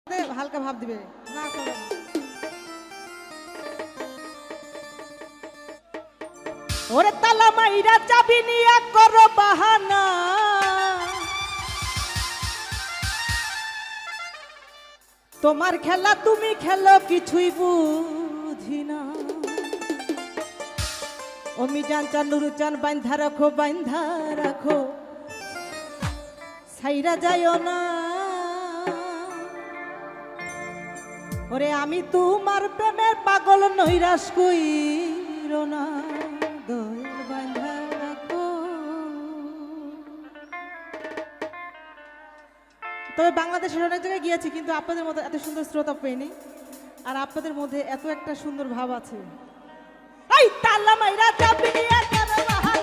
হালকা ভাব দিবে না করবে না। ওরে তালা মাইরা চাবি নিয়া করো বাহানা, তোমার খেলা তুমি খেলো কিছুই বুঝি না। অমিজান চান নুরুচান বাইন্ধা রাখো সাইরা যাইও না। ওরে আমি তোমার প্রেমের পাগল নৈরাশ কইরো না, দয়াল বাঁধা রাখো। তবে বাংলাদেশের অনেক জায়গায় গিয়েছি কিন্তু আপনাদের মধ্যে এত সুন্দর শ্রোতা পেইনি, আর আপনাদের মধ্যে এত একটা সুন্দর ভাব আছে। এই তালা মাইরা চাবি নিয়া করো বাহানা,